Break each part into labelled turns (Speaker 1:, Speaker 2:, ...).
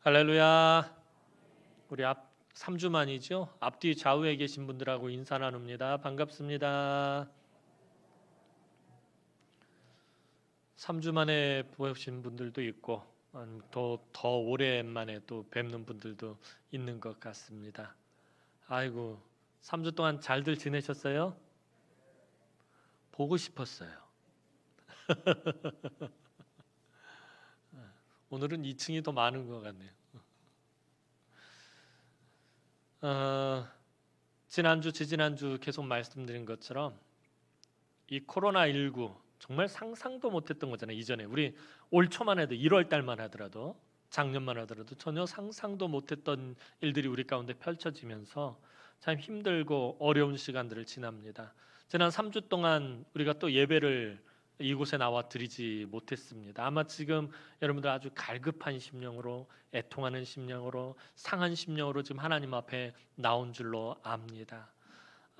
Speaker 1: 할렐루야. 우리 3주 만이죠. 앞뒤 좌우에 계신 분들하고 인사 나눕니다. 반갑습니다. 3주 만에 보신 분들도 있고 더 오랜만에 또 뵙는 분들도 있는 것 같습니다. 아이고, 3주 동안 잘들 지내셨어요? 보고 싶었어요. 오늘은 2층이 더 많은 것 같네요. 지난주, 지지난주 계속 말씀드린 것처럼 이 코로나19 정말 상상도 못했던 거잖아요. 이전에 우리 올 초만 해도 1월 달만 하더라도 작년만 하더라도 전혀 상상도 못했던 일들이 우리 가운데 펼쳐지면서 참 힘들고 어려운 시간들을 지납니다. 지난 3주 동안 우리가 또 예배를 이곳에 나와 드리지 못했습니다. 아마 지금 여러분들 아주 갈급한 심령으로, 애통하는 심령으로, 상한 심령으로 지금 하나님 앞에 나온 줄로 압니다.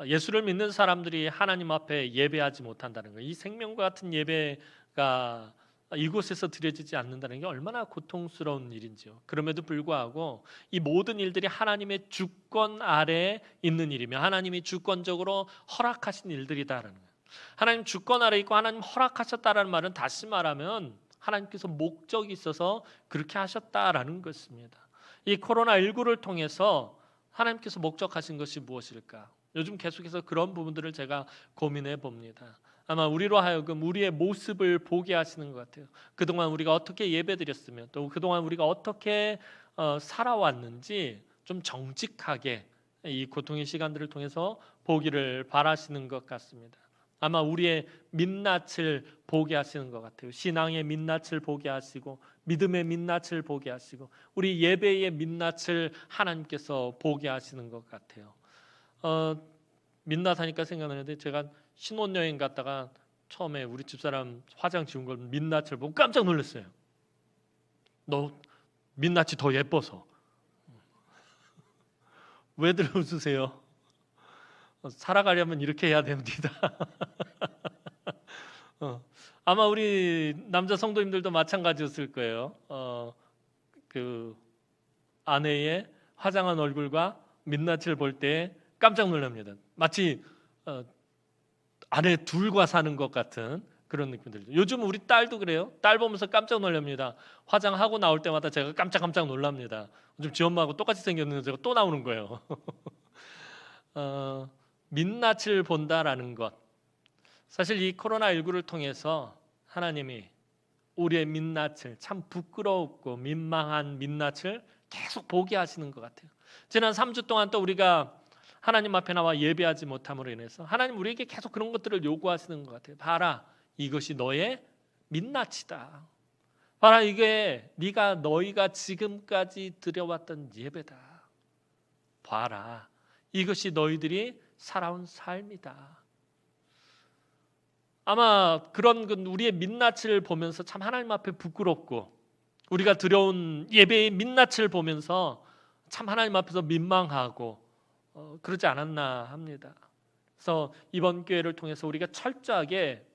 Speaker 1: 예수를 믿는 사람들이 하나님 앞에 예배하지 못한다는 것, 이 생명과 같은 예배가 이곳에서 드려지지 않는다는 게 얼마나 고통스러운 일인지요. 그럼에도 불구하고 이 모든 일들이 하나님의 주권 아래에 있는 일이며 하나님이 주권적으로 허락하신 일들이다라는 거예요. 하나님 주권 아래 있고 하나님 허락하셨다라는 말은 다시 말하면 하나님께서 목적이 있어서 그렇게 하셨다라는 것입니다. 이 코로나19를 통해서 하나님께서 목적하신 것이 무엇일까? 요즘 계속해서 그런 부분들을 제가 고민해 봅니다. 아마 우리로 하여금 우리의 모습을 보게 하시는 것 같아요. 그동안 우리가 어떻게 예배드렸으며 또 그동안 우리가 어떻게 살아왔는지 좀 정직하게 이 고통의 시간들을 통해서 보기를 바라시는 것 같습니다. 아마 우리의 민낯을 보게 하시는 것 같아요. 신앙의 민낯을 보게 하시고 믿음의 민낯을 보게 하시고 우리 예배의 민낯을 하나님께서 보게 하시는 것 같아요. 민낯 하니까 생각나는데 제가 신혼여행 갔다가 처음에 우리 집사람 화장 지운 걸 민낯을 보고 깜짝 놀랐어요. 너 민낯이 더 예뻐서. 왜들 웃으세요? 살아가려면 이렇게 해야 됩니다. 아마 우리 남자 성도님들도 마찬가지였을 거예요. 그 아내의 화장한 얼굴과 민낯을 볼 때 깜짝 놀랍니다. 마치 아내 둘과 사는 것 같은 그런 느낌 들죠. 요즘 우리 딸도 그래요. 딸 보면서 깜짝 놀랍니다. 화장하고 나올 때마다 제가 깜짝 놀랍니다. 요즘 지 엄마하고 똑같이 생겼는데 제가 또 나오는 거예요. 민낯을 본다라는 것, 사실 이 코로나19를 통해서 하나님이 우리의 민낯을, 참 부끄럽고 민망한 민낯을 계속 보게 하시는 것 같아요. 지난 3주 동안 또 우리가 하나님 앞에 나와 예배하지 못함으로 인해서 하나님 우리에게 계속 그런 것들을 요구하시는 것 같아요. 봐라, 이것이 너의 민낯이다. 봐라, 이게 너희가 지금까지 드려왔던 예배다. 봐라, 이것이 너희들이 살아온 삶이다. 아마 그런 우리의 민낯을 보면서 참 하나님 앞에 부끄럽고 우리가 드려온 예배의 민낯을 보면서 참 하나님 앞에서 민망하고 그러지 않았나 합니다. 그래서 이번 기회를 통해서 우리가 철저하게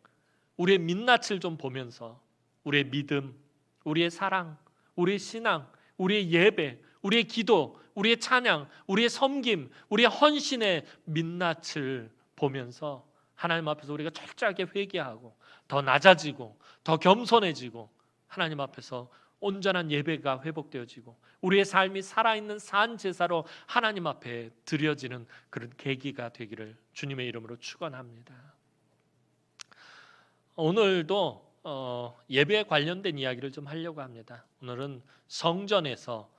Speaker 1: 우리의 민낯을 좀 보면서 우리의 믿음, 우리의 사랑, 우리의 신앙, 우리의 예배, 우리의 기도, 우리의 찬양, 우리의 섬김, 우리의 헌신의 민낯을 보면서 하나님 앞에서 우리가 철저하게 회개하고 더 낮아지고 더 겸손해지고 하나님 앞에서 온전한 예배가 회복되어지고 우리의 삶이 살아있는 산 제사로 하나님 앞에 드려지는 그런 계기가 되기를 주님의 이름으로 축원합니다. 오늘도 예배에 관련된 이야기를 좀 하려고 합니다. 오늘은 성전에서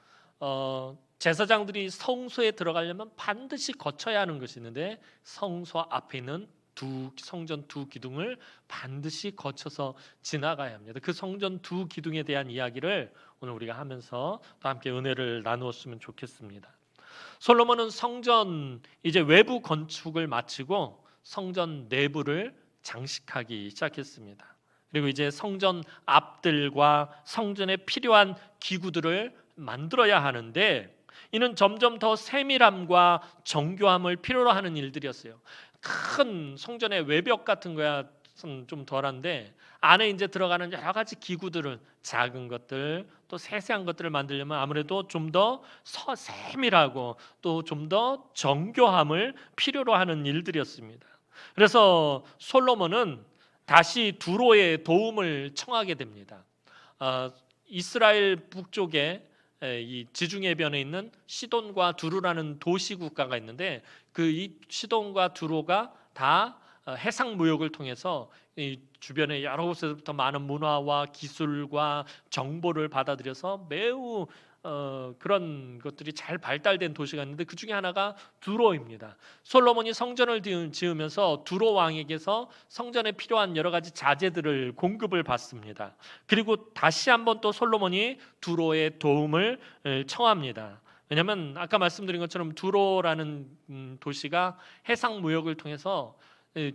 Speaker 1: 제사장들이 성소에 들어가려면 반드시 거쳐야 하는 것이 있는데 성소 앞에 있는 성전 두 기둥을 반드시 거쳐서 지나가야 합니다. 그 성전 두 기둥에 대한 이야기를 오늘 우리가 하면서 또 함께 은혜를 나누었으면 좋겠습니다. 솔로몬은 성전 이제 외부 건축을 마치고 성전 내부를 장식하기 시작했습니다. 그리고 이제 성전 앞들과 성전에 필요한 기구들을 만들어야 하는데 이는 점점 더 세밀함과 정교함을 필요로 하는 일들이었어요. 큰 성전의 외벽 같은 거야 좀 덜한데 안에 이제 들어가는 여러 가지 기구들을 작은 것들 또 세세한 것들을 만들려면 아무래도 좀 더 세밀하고 또 좀 더 정교함을 필요로 하는 일들이었습니다. 그래서 솔로몬은 다시 두로의 도움을 청하게 됩니다. 이스라엘 북쪽에 이 지중해변에 있는 시돈과 두루라는 도시 국가가 있는데 그 이 시돈과 두로가 다 해상 무역을 통해서 이 주변의 여러 곳에서부터 많은 문화와 기술과 정보를 받아들여서 매우 그런 것들이 잘 발달된 도시가 있는데 그 중에 하나가 두로입니다. 솔로몬이 성전을 지으면서 두로 왕에게서 성전에 필요한 여러 가지 자재들을 공급을 받습니다. 그리고 다시 한번 또 솔로몬이 두로의 도움을 청합니다. 왜냐하면 아까 말씀드린 것처럼 두로라는 도시가 해상 무역을 통해서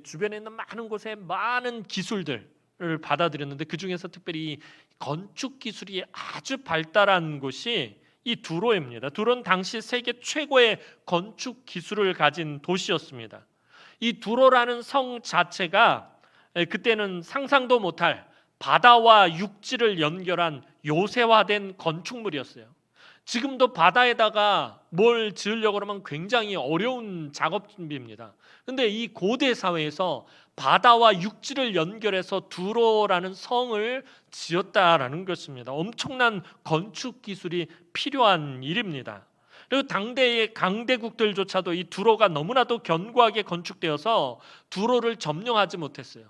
Speaker 1: 주변에 있는 많은 곳에 많은 기술들을 받아들였는데 그 중에서 특별히 건축 기술이 아주 발달한 곳이 이 두로입니다. 두로는 당시 세계 최고의 건축 기술을 가진 도시였습니다. 이 두로라는 성 자체가 그때는 상상도 못할 바다와 육지를 연결한 요새화된 건축물이었어요. 지금도 바다에다가 뭘 지으려고 하면 굉장히 어려운 작업 준비입니다. 근데 이 고대 사회에서 바다와 육지를 연결해서 두로라는 성을 지었다라는 것입니다. 엄청난 건축 기술이 필요한 일입니다. 그리고 당대의 강대국들조차도 이 두로가 너무나도 견고하게 건축되어서 두로를 점령하지 못했어요.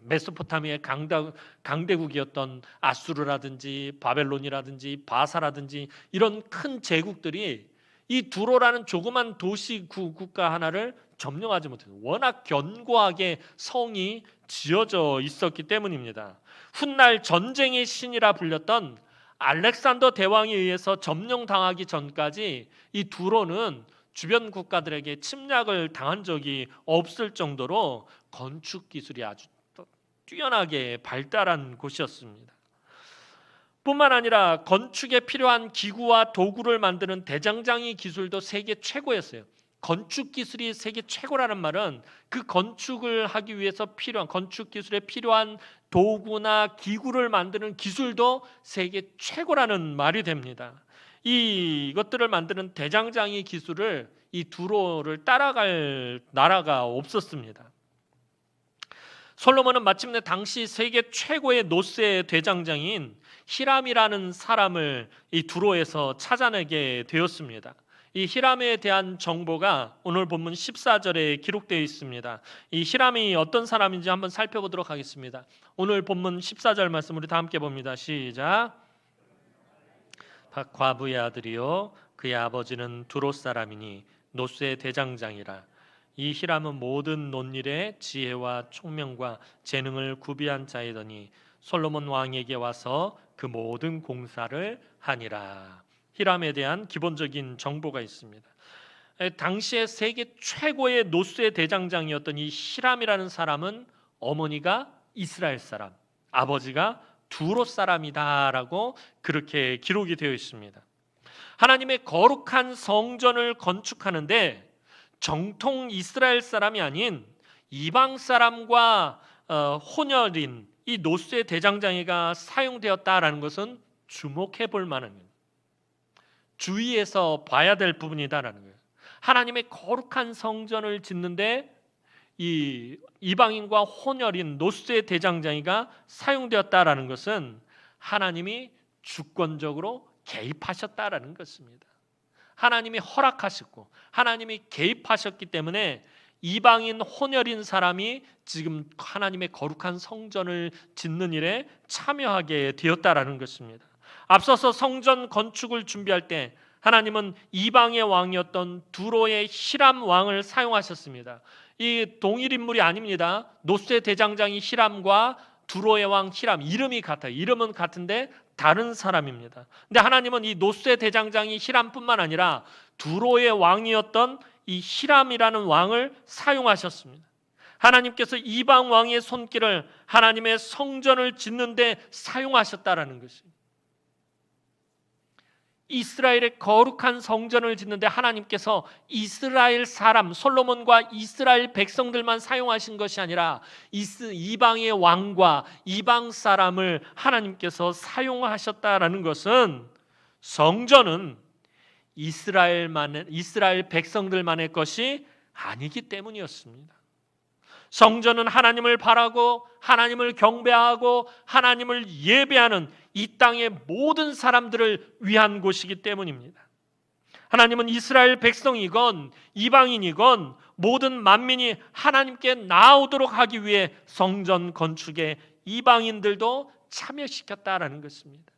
Speaker 1: 메소포타미아의 강대국이었던 아수르라든지 바벨론이라든지 바사라든지 이런 큰 제국들이 이 두로라는 조그만 도시 국가 하나를 점령하지 못했어요. 워낙 견고하게 성이 지어져 있었기 때문입니다. 훗날 전쟁의 신이라 불렸던 알렉산더 대왕에 의해서 점령당하기 전까지 이 두로는 주변 국가들에게 침략을 당한 적이 없을 정도로 건축 기술이 아주 뛰어나게 발달한 곳이었습니다. 뿐만 아니라 건축에 필요한 기구와 도구를 만드는 대장장이 기술도 세계 최고였어요. 건축 기술이 세계 최고라는 말은 그 건축을 하기 위해서 필요한 건축 기술에 필요한 도구나 기구를 만드는 기술도 세계 최고라는 말이 됩니다. 이것들을 만드는 대장장이 기술을 이 두로를 따라갈 나라가 없었습니다. 솔로몬은 마침내 당시 세계 최고의 노세 대장장인 히람이라는 사람을 이 두로에서 찾아내게 되었습니다. 이 히람에 대한 정보가 오늘 본문 14절에 기록되어 있습니다. 이 히람이 어떤 사람인지 한번 살펴보도록 하겠습니다. 오늘 본문 14절 말씀 우리 다 함께 봅니다. 시작. 과부의 아들이요 그의 아버지는 두로 사람이니 노세 대장장이라. 이 히람은 모든 논일에 지혜와 총명과 재능을 구비한 자이더니 솔로몬 왕에게 와서 그 모든 공사를 하니라. 히람에 대한 기본적인 정보가 있습니다. 당시에 세계 최고의 노세 대장장이었던 이 히람이라는 사람은 어머니가 이스라엘 사람, 아버지가 두로 사람이다라고 그렇게 기록이 되어 있습니다. 하나님의 거룩한 성전을 건축하는데 정통 이스라엘 사람이 아닌 이방 사람과 혼혈인 이 노세 대장장이가 사용되었다라는 것은 주목해 볼 만한 주의해서 봐야 될 부분이다라는 거예요. 하나님의 거룩한 성전을 짓는데 이 이방인과 혼혈인 노세 대장장이가 사용되었다라는 것은 하나님이 주권적으로 개입하셨다라는 것입니다. 하나님이 허락하셨고 하나님이 개입하셨기 때문에 이방인 혼혈인 사람이 지금 하나님의 거룩한 성전을 짓는 일에 참여하게 되었다라는 것입니다. 앞서서 성전 건축을 준비할 때 하나님은 이방의 왕이었던 두로의 히람 왕을 사용하셨습니다. 이 동일 인물이 아닙니다. 노세 대장장이 히람과 두로의 왕 히람 이름이 같아요. 이름은 같은데 다른 사람입니다. 근데 하나님은 이 노세 대장장이 히람뿐만 아니라 두로의 왕이었던 이 히람이라는 왕을 사용하셨습니다. 하나님께서 이방 왕의 손길을 하나님의 성전을 짓는 데 사용하셨다라는 것입니다. 이스라엘의 거룩한 성전을 짓는데 하나님께서 이스라엘 사람 솔로몬과 이스라엘 백성들만 사용하신 것이 아니라 이방의 왕과 이방 사람을 하나님께서 사용하셨다라는 것은 성전은 이스라엘 백성들만의 것이 아니기 때문이었습니다. 성전은 하나님을 바라고 하나님을 경배하고 하나님을 예배하는 이 땅의 모든 사람들을 위한 곳이기 때문입니다. 하나님은 이스라엘 백성이건 이방인이건 모든 만민이 하나님께 나오도록 하기 위해 성전 건축에 이방인들도 참여시켰다라는 것입니다.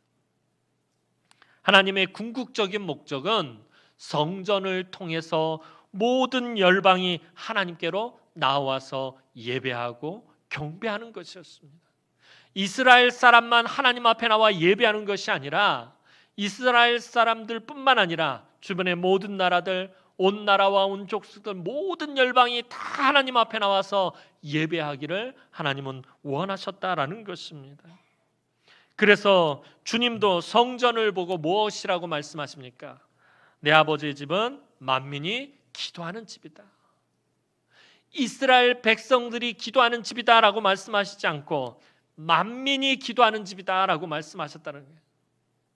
Speaker 1: 하나님의 궁극적인 목적은 성전을 통해서 모든 열방이 하나님께로 나와서 예배하고 경배하는 것이었습니다. 이스라엘 사람만 하나님 앞에 나와 예배하는 것이 아니라 이스라엘 사람들뿐만 아니라 주변의 모든 나라들, 온 나라와 온 족속들 모든 열방이 다 하나님 앞에 나와서 예배하기를 하나님은 원하셨다라는 것입니다. 그래서 주님도 성전을 보고 무엇이라고 말씀하십니까? 내 아버지의 집은 만민이 기도하는 집이다. 이스라엘 백성들이 기도하는 집이다라고 말씀하시지 않고 만민이 기도하는 집이다라고 말씀하셨다는 거예요.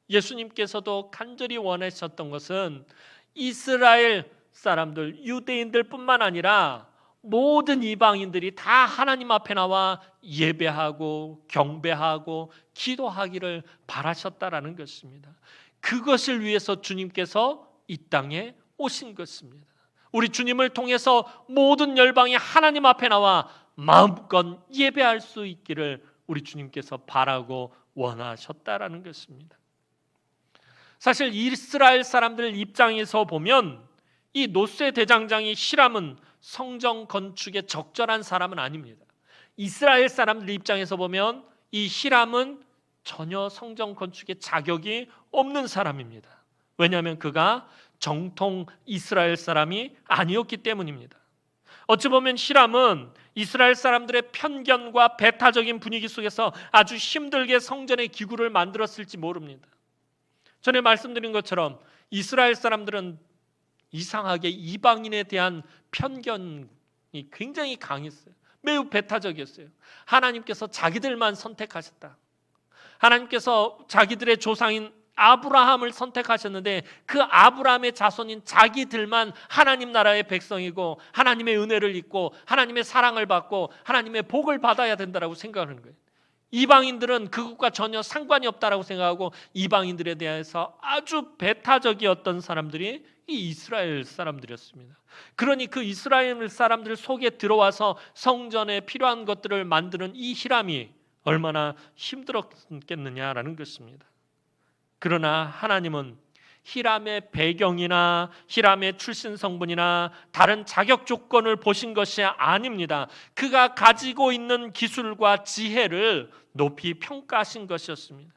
Speaker 1: 예수님께서도 간절히 원하셨던 것은 이스라엘 사람들, 유대인들뿐만 아니라 모든 이방인들이 다 하나님 앞에 나와 예배하고 경배하고 기도하기를 바라셨다라는 것입니다. 그것을 위해서 주님께서 이 땅에 오신 것입니다. 우리 주님을 통해서 모든 열방이 하나님 앞에 나와 마음껏 예배할 수 있기를 우리 주님께서 바라고 원하셨다라는 것입니다. 사실 이스라엘 사람들 입장에서 보면 이 노쇠 대장장이 히람은 성전 건축에 적절한 사람은 아닙니다. 이스라엘 사람들 입장에서 보면 이 히람은 전혀 성전 건축에 자격이 없는 사람입니다. 왜냐하면 그가 정통 이스라엘 사람이 아니었기 때문입니다. 어찌 보면 히람은 이스라엘 사람들의 편견과 배타적인 분위기 속에서 아주 힘들게 성전의 기구를 만들었을지 모릅니다. 전에 말씀드린 것처럼 이스라엘 사람들은 이상하게 이방인에 대한 편견이 굉장히 강했어요. 매우 배타적이었어요. 하나님께서 자기들만 선택하셨다. 하나님께서 자기들의 조상인 아브라함을 선택하셨는데 그 아브라함의 자손인 자기들만 하나님 나라의 백성이고 하나님의 은혜를 입고 하나님의 사랑을 받고 하나님의 복을 받아야 된다고 생각하는 거예요. 이방인들은 그것과 전혀 상관이 없다라고 생각하고 이방인들에 대해서 아주 배타적이었던 사람들이 이 이스라엘 사람들이었습니다. 그러니 그 이스라엘 사람들 속에 들어와서 성전에 필요한 것들을 만드는 이 히람이 얼마나 힘들었겠느냐라는 것입니다. 그러나 하나님은 히람의 배경이나 히람의 출신 성분이나 다른 자격 조건을 보신 것이 아닙니다. 그가 가지고 있는 기술과 지혜를 높이 평가하신 것이었습니다.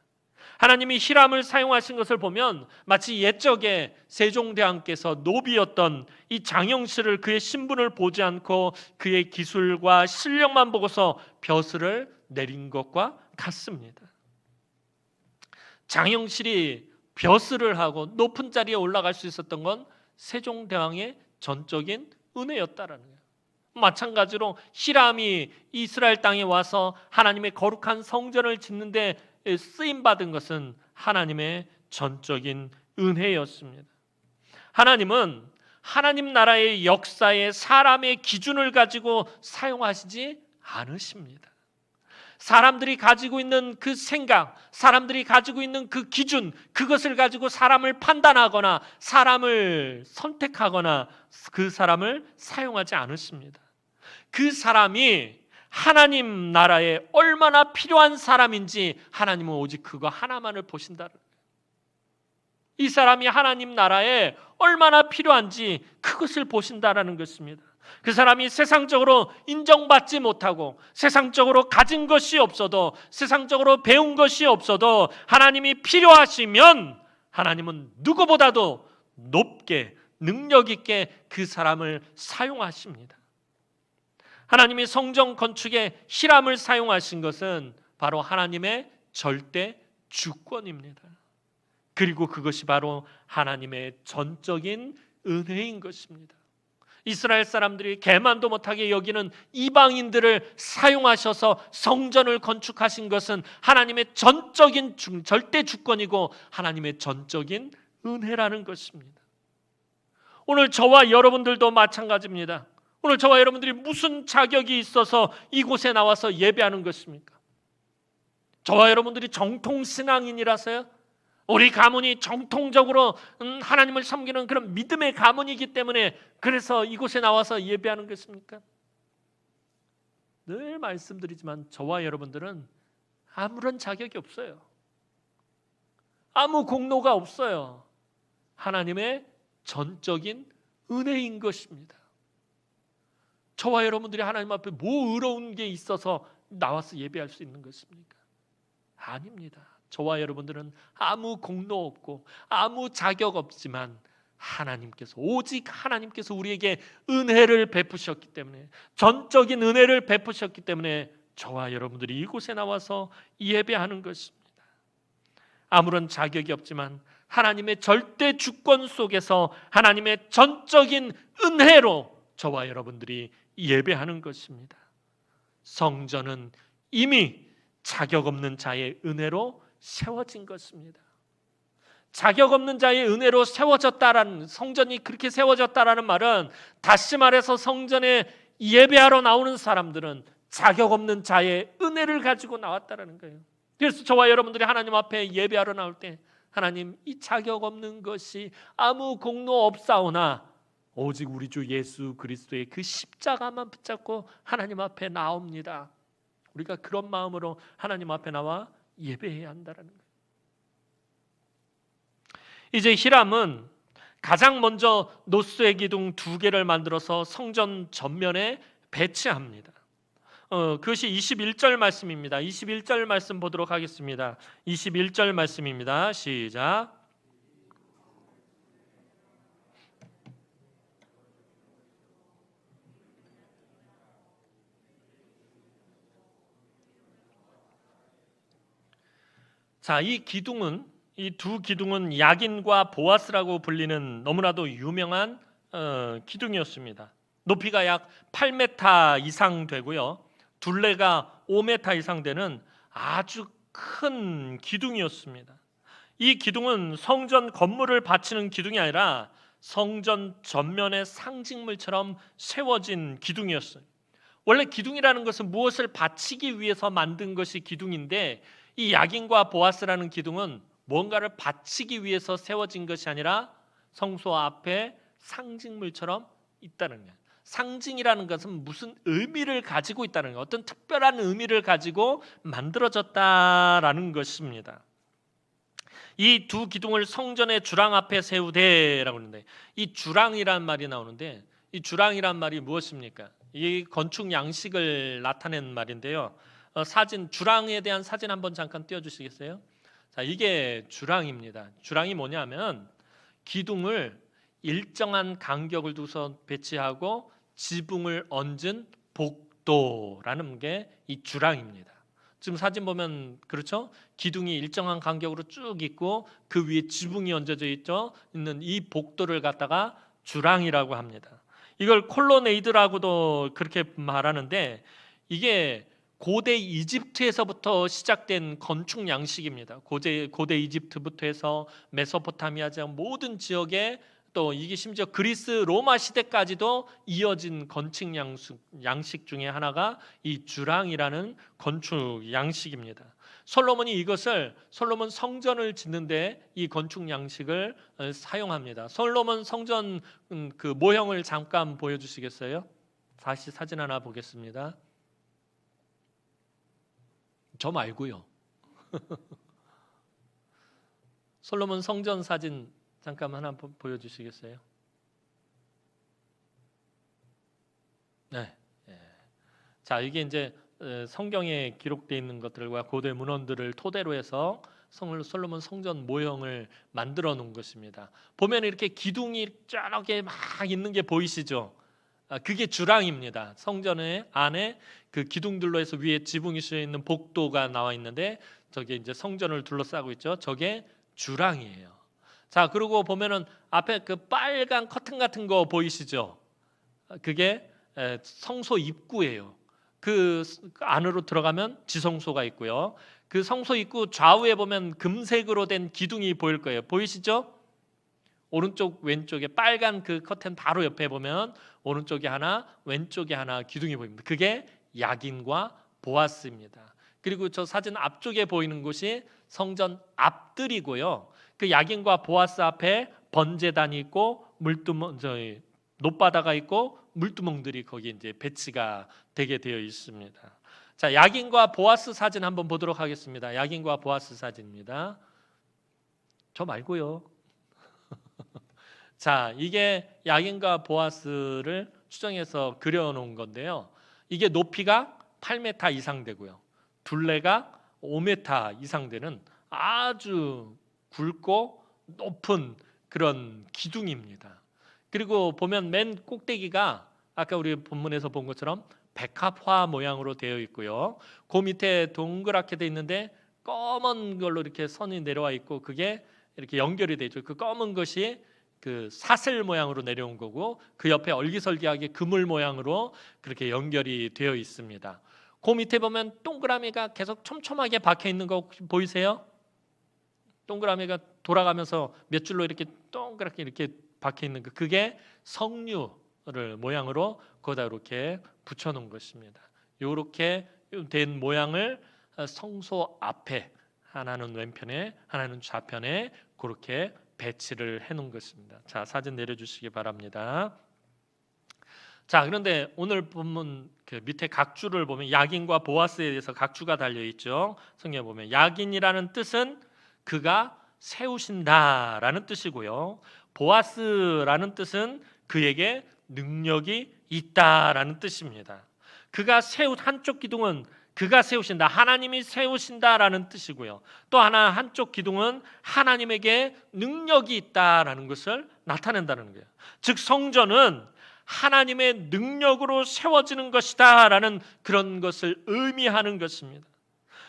Speaker 1: 하나님이 히람을 사용하신 것을 보면 마치 옛적에 세종대왕께서 노비였던 이 장영실을 그의 신분을 보지 않고 그의 기술과 실력만 보고서 벼슬을 내린 것과 같습니다. 장영실이 벼슬을 하고 높은 자리에 올라갈 수 있었던 건 세종대왕의 전적인 은혜였다라는 거예요. 마찬가지로 히람이 이스라엘 땅에 와서 하나님의 거룩한 성전을 짓는데 쓰임받은 것은 하나님의 전적인 은혜였습니다. 하나님은 하나님 나라의 역사에 사람의 기준을 가지고 사용하시지 않으십니다. 사람들이 가지고 있는 그 생각, 사람들이 가지고 있는 그 기준, 그것을 가지고 사람을 판단하거나 사람을 선택하거나 그 사람을 사용하지 않으십니다. 그 사람이 하나님 나라에 얼마나 필요한 사람인지 하나님은 오직 그거 하나만을 보신다는 거예요. 이 사람이 하나님 나라에 얼마나 필요한지 그것을 보신다라는 것입니다. 그 사람이 세상적으로 인정받지 못하고 세상적으로 가진 것이 없어도 세상적으로 배운 것이 없어도 하나님이 필요하시면 하나님은 누구보다도 높게 능력 있게 그 사람을 사용하십니다. 하나님이 성전 건축에 히람을 사용하신 것은 바로 하나님의 절대 주권입니다. 그리고 그것이 바로 하나님의 전적인 은혜인 것입니다. 이스라엘 사람들이 개만도 못하게 여기는 이방인들을 사용하셔서 성전을 건축하신 것은 하나님의 전적인 절대 주권이고 하나님의 전적인 은혜라는 것입니다. 오늘 저와 여러분들도 마찬가지입니다. 오늘 저와 여러분들이 무슨 자격이 있어서 이곳에 나와서 예배하는 것입니까? 저와 여러분들이 정통신앙인이라서요? 우리 가문이 정통적으로 하나님을 섬기는 그런 믿음의 가문이기 때문에 그래서 이곳에 나와서 예배하는 것입니까? 늘 말씀드리지만 저와 여러분들은 아무런 자격이 없어요. 아무 공로가 없어요. 하나님의 전적인 은혜인 것입니다. 저와 여러분들이 하나님 앞에 뭐 의로운 게 있어서 나와서 예배할 수 있는 것입니까? 아닙니다. 저와 여러분들은 아무 공로 없고 아무 자격 없지만 하나님께서 오직 하나님께서 우리에게 은혜를 베푸셨기 때문에 전적인 은혜를 베푸셨기 때문에 저와 여러분들이 이곳에 나와서 예배하는 것입니다. 아무런 자격이 없지만 하나님의 절대 주권 속에서 하나님의 전적인 은혜로 저와 여러분들이 예배하는 것입니다. 성전은 이미 자격 없는 자의 은혜로 세워진 것입니다. 자격 없는 자의 은혜로 세워졌다라는, 성전이 그렇게 세워졌다라는 말은 다시 말해서 성전에 예배하러 나오는 사람들은 자격 없는 자의 은혜를 가지고 나왔다라는 거예요. 그래서 저와 여러분들이 하나님 앞에 예배하러 나올 때 하나님, 이 자격 없는 것이 아무 공로 없사오나 오직 우리 주 예수 그리스도의 그 십자가만 붙잡고 하나님 앞에 나옵니다. 우리가 그런 마음으로 하나님 앞에 나와 예배해야 한다는 거예요. 이제 히람은 가장 먼저 노스의 기둥 2개를 만들어서 성전 전면에 배치합니다. 그것이 21절 말씀입니다. 21절 말씀 보도록 하겠습니다. 21절 말씀입니다. 시작. 자, 이 두 기둥은 야긴과 보아스라고 불리는 너무나도 유명한 기둥이었습니다. 높이가 약 8m 이상 되고요. 둘레가 5m 이상 되는 아주 큰 기둥이었습니다. 이 기둥은 성전 건물을 받치는 기둥이 아니라 성전 전면의 상징물처럼 세워진 기둥이었어요. 원래 기둥이라는 것은 무엇을 받치기 위해서 만든 것이 기둥인데 이 야긴과 보아스라는 기둥은 뭔가를 받치기 위해서 세워진 것이 아니라 성소 앞에 상징물처럼 있다는 거예요. 상징이라는 것은 무슨 의미를 가지고 있다는 거예요. 어떤 특별한 의미를 가지고 만들어졌다라는 것입니다. 이 두 기둥을 성전의 주랑 앞에 세우되라고 하는데, 이 주랑이란 말이 나오는데 이 주랑이란 말이 무엇입니까? 이 건축 양식을 나타내는 말인데요. 사진, 주랑에 대한 사진 한번 잠깐 띄워주시겠어요? 자, 이게 주랑입니다. 주랑이 뭐냐면 기둥을 일정한 간격을 두서 배치하고 지붕을 얹은 복도라는 게 이 주랑입니다. 지금 사진 보면 그렇죠? 기둥이 일정한 간격으로 쭉 있고 그 위에 지붕이 얹어져 있는 이 복도를 갖다가 주랑이라고 합니다. 이걸 콜로네이드라고도 그렇게 말하는데 이게 고대 이집트에서부터 시작된 건축 양식입니다. 고대 이집트부터 해서 메소포타미아 지역 모든 지역에 또 이게 심지어 그리스 로마 시대까지도 이어진 건축 양식 중에 하나가 이 주랑이라는 건축 양식입니다. 솔로몬 성전을 짓는데 이 건축 양식을 사용합니다. 솔로몬 성전 그 모형을 잠깐 보여주시겠어요? 다시 사진 하나 보겠습니다. 저 말고요. 솔로몬 성전 사진 잠깐 하나 보여주시겠어요? 네. 자, 이게 이제 성경에 기록되어 있는 것들과 고대 문헌들을 토대로 해서 솔로몬 성전 모형을 만들어 놓은 것입니다. 보면 이렇게 기둥이 쫙게 막 있는 게 보이시죠? 그게 주랑입니다. 성전의 안에 그 기둥들로 해서 위에 지붕이 씌어 있는 복도가 나와 있는데 저게 이제 성전을 둘러싸고 있죠. 저게 주랑이에요. 자, 그리고 보면은 앞에 그 빨간 커튼 같은 거 보이시죠? 그게 성소 입구예요. 그 안으로 들어가면 지성소가 있고요. 그 성소 입구 좌우에 보면 금색으로 된 기둥이 보일 거예요. 보이시죠? 오른쪽 왼쪽에 빨간 그 커튼 바로 옆에 보면 오른쪽에 하나 왼쪽에 하나 기둥이 보입니다. 그게 야긴과 보아스입니다. 그리고 저 사진 앞쪽에 보이는 곳이 성전 앞뜰이고요. 그 야긴과 보아스 앞에 번제단이 있고 노바다가 있고 물두멍들이 거기 이제 배치가 되게 되어 있습니다. 자, 야긴과 보아스 사진 한번 보도록 하겠습니다. 야긴과 보아스 사진입니다. 저 말고요. 자, 이게 야긴과 보아스를 추정해서 그려놓은 건데요. 이게 높이가 8m 이상 되고요. 둘레가 5m 이상 되는 아주 굵고 높은 그런 기둥입니다. 그리고 보면 맨 꼭대기가 아까 우리 본문에서 본 것처럼 백합화 모양으로 되어 있고요. 그 밑에 동그랗게 되어 있는데 검은 걸로 이렇게 선이 내려와 있고 그게 이렇게 연결이 되어 있죠. 그 검은 것이 그 사슬 모양으로 내려온 거고 그 옆에 얼기설기하게 그물 모양으로 그렇게 연결이 되어 있습니다. 그 밑에 보면 동그라미가 계속 촘촘하게 박혀 있는 거 보이세요? 동그라미가 돌아가면서 몇 줄로 이렇게 동그랗게 이렇게 박혀 있는 거 그게 석류를 모양으로 거기다 이렇게 붙여 놓은 것입니다. 이렇게 된 모양을 성소 앞에 하나는 왼편에 하나는 좌편에 그렇게 배치를 해 놓은 것입니다. 자, 사진 내려주시기 바랍니다. 자, 그런데 오늘 본문 그 밑에 각주를 보면 야긴과 보아스에 대해서 각주가 달려 있죠. 성경에 보면 야긴이라는 뜻은 그가 세우신다라는 뜻이고요. 보아스라는 뜻은 그에게 능력이 있다라는 뜻입니다. 그가 한쪽 기둥은 그가 세우신다, 하나님이 세우신다라는 뜻이고요. 또 한쪽 기둥은 하나님에게 능력이 있다라는 것을 나타낸다는 거예요. 즉 성전은 하나님의 능력으로 세워지는 것이다라는 그런 것을 의미하는 것입니다.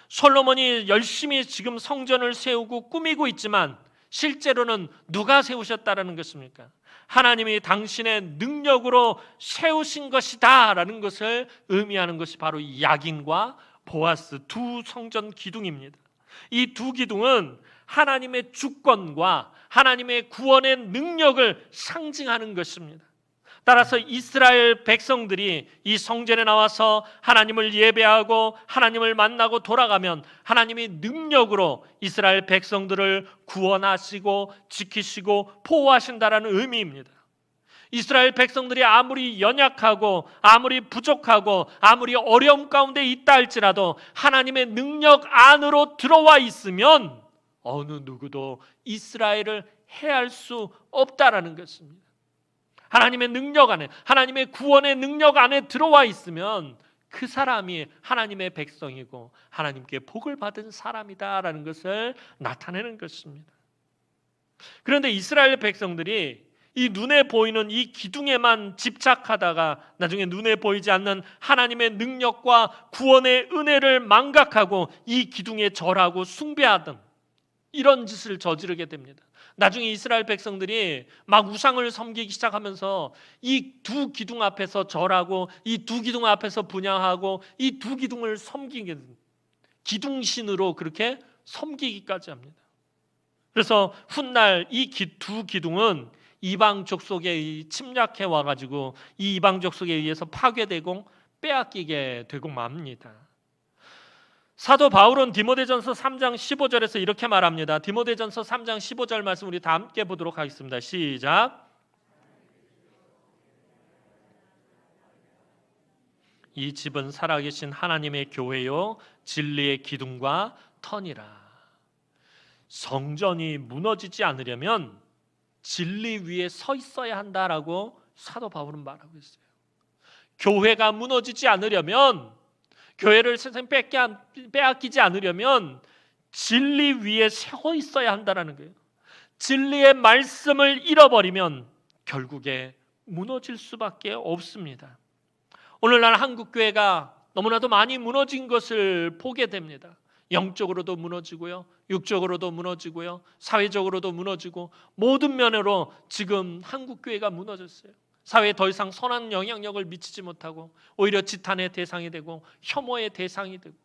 Speaker 1: 솔로몬이 열심히 지금 성전을 세우고 꾸미고 있지만 실제로는 누가 세우셨다라는 것입니까? 하나님이 당신의 능력으로 세우신 것이다라는 것을 의미하는 것이 바로 이 야긴과 보아스 두 성전 기둥입니다. 이 두 기둥은 하나님의 주권과 하나님의 구원의 능력을 상징하는 것입니다. 따라서 이스라엘 백성들이 이 성전에 나와서 하나님을 예배하고 하나님을 만나고 돌아가면 하나님이 능력으로 이스라엘 백성들을 구원하시고 지키시고 보호하신다라는 의미입니다. 이스라엘 백성들이 아무리 연약하고 아무리 부족하고 아무리 어려움 가운데 있다 할지라도 하나님의 능력 안으로 들어와 있으면 어느 누구도 이스라엘을 해할 수 없다라는 것입니다. 하나님의 능력 안에, 하나님의 구원의 능력 안에 들어와 있으면 그 사람이 하나님의 백성이고 하나님께 복을 받은 사람이다라는 것을 나타내는 것입니다. 그런데 이스라엘 백성들이 이 눈에 보이는 이 기둥에만 집착하다가 나중에 눈에 보이지 않는 하나님의 능력과 구원의 은혜를 망각하고 이 기둥에 절하고 숭배하던 이런 짓을 저지르게 됩니다. 나중에 이스라엘 백성들이 막 우상을 섬기기 시작하면서 이 두 기둥 앞에서 절하고 이 두 기둥 앞에서 분향하고 이 두 기둥을 섬기게 됩니다. 기둥신으로 그렇게 섬기기까지 합니다. 그래서 훗날 이 두 기둥은 이방 족속에 침략해 와가지고 이 이방 족속에 의해서 파괴되고 빼앗기게 되고 맙니다. 사도 바울은 디모데전서 3장 15절에서 이렇게 말합니다. 디모데전서 3장 15절 말씀 우리 다 함께 보도록 하겠습니다. 시작. 이 집은 살아계신 하나님의 교회요 진리의 기둥과 터니라. 성전이 무너지지 않으려면 진리 위에 서 있어야 한다라고 사도 바울은 말하고 있어요. 교회가 무너지지 않으려면, 교회를 세상 빼앗기지 않으려면 진리 위에 서 있어야 한다는 거예요. 진리의 말씀을 잃어버리면 결국에 무너질 수밖에 없습니다. 오늘날 한국교회가 너무나도 많이 무너진 것을 보게 됩니다. 영적으로도 무너지고요, 육적으로도 무너지고요, 사회적으로도 무너지고 모든 면으로 지금 한국 교회가 무너졌어요. 사회에 더 이상 선한 영향력을 미치지 못하고 오히려 지탄의 대상이 되고 혐오의 대상이 되고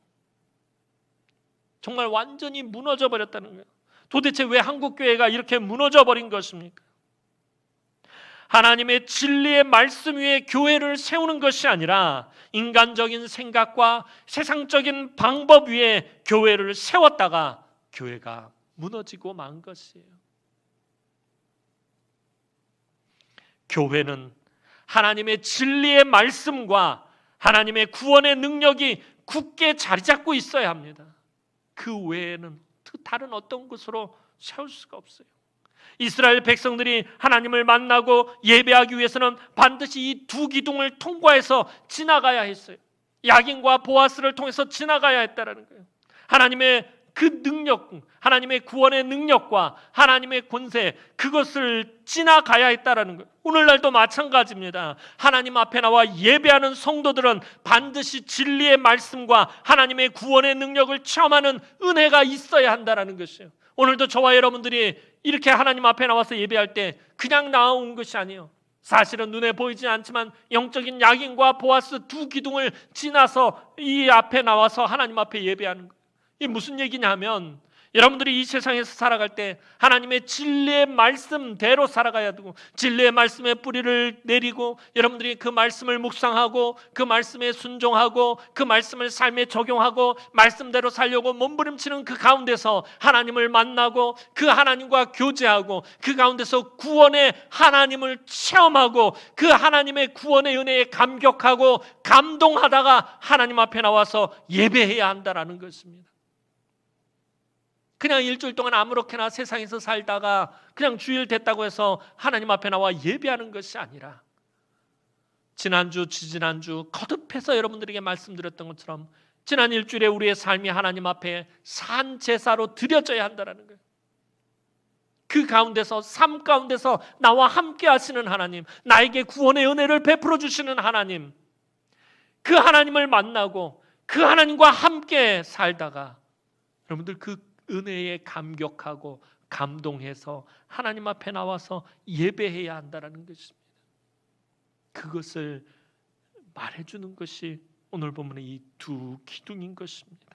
Speaker 1: 정말 완전히 무너져 버렸다는 거예요. 도대체 왜 한국 교회가 이렇게 무너져 버린 것입니까? 하나님의 진리의 말씀 위에 교회를 세우는 것이 아니라 인간적인 생각과 세상적인 방법 위에 교회를 세웠다가 교회가 무너지고 만 것이에요. 교회는 하나님의 진리의 말씀과 하나님의 구원의 능력이 굳게 자리 잡고 있어야 합니다. 그 외에는 다른 어떤 곳으로 세울 수가 없어요. 이스라엘 백성들이 하나님을 만나고 예배하기 위해서는 반드시 이 두 기둥을 통과해서 지나가야 했어요. 야긴과 보아스를 통해서 지나가야 했다라는 거예요. 하나님의 그 능력, 하나님의 구원의 능력과 하나님의 권세, 그것을 지나가야 했다라는 거예요. 오늘날도 마찬가지입니다. 하나님 앞에 나와 예배하는 성도들은 반드시 진리의 말씀과 하나님의 구원의 능력을 체험하는 은혜가 있어야 한다라는 것이에요. 오늘도 저와 여러분들이 이렇게 하나님 앞에 나와서 예배할 때 그냥 나온 것이 아니에요. 사실은 눈에 보이지 않지만 영적인 야긴과 보아스 두 기둥을 지나서 이 앞에 나와서 하나님 앞에 예배하는 거예요. 이게 무슨 얘기냐면 여러분들이 이 세상에서 살아갈 때 하나님의 진리의 말씀대로 살아가야 되고 진리의 말씀의 뿌리를 내리고 여러분들이 그 말씀을 묵상하고 그 말씀에 순종하고 그 말씀을 삶에 적용하고 말씀대로 살려고 몸부림치는 그 가운데서 하나님을 만나고 그 하나님과 교제하고 그 가운데서 구원의 하나님을 체험하고 그 하나님의 구원의 은혜에 감격하고 감동하다가 하나님 앞에 나와서 예배해야 한다라는 것입니다. 그냥 일주일 동안 아무렇게나 세상에서 살다가 그냥 주일 됐다고 해서 하나님 앞에 나와 예배하는 것이 아니라 지난주, 지지난주 거듭해서 여러분들에게 말씀드렸던 것처럼 지난 일주일에 우리의 삶이 하나님 앞에 산 제사로 드려져야 한다는 거예요. 그 가운데서 삶 가운데서 나와 함께 하시는 하나님, 나에게 구원의 은혜를 베풀어 주시는 하나님, 그 하나님을 만나고 그 하나님과 함께 살다가 여러분들 그 은혜에 감격하고 감동해서 하나님 앞에 나와서 예배해야 한다는 것입니다. 그것을 말해주는 것이 오늘 본문의 이 두 기둥인 것입니다.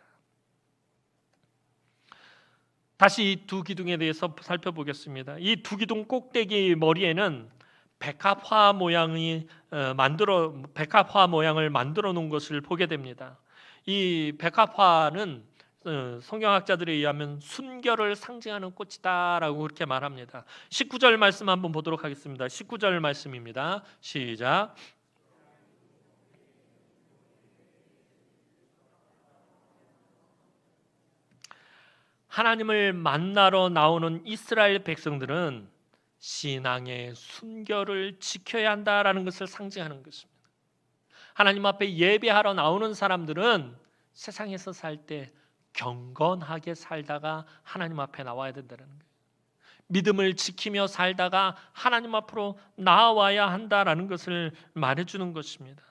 Speaker 1: 다시 이 두 기둥에 대해서 살펴보겠습니다. 이 두 기둥 꼭대기 머리에는 백합화 모양을 만들어 놓은 것을 보게 됩니다. 이 백합화는 성경학자들에 의하면 순결을 상징하는 꽃이다라고 그렇게 말합니다. 19절 말씀 한번 보도록 하겠습니다. 19절 말씀입니다. 시작. 하나님을 만나러 나오는 이스라엘 백성들은 신앙의 순결을 지켜야 한다라는 것을 상징하는 것입니다. 하나님 앞에 예배하러 나오는 사람들은 세상에서 살 때 경건하게 살다가 하나님 앞에 나와야 된다는 거예요. 믿음을 지키며 살다가 하나님 앞으로 나와야 한다라는 것을 말해주는 것입니다.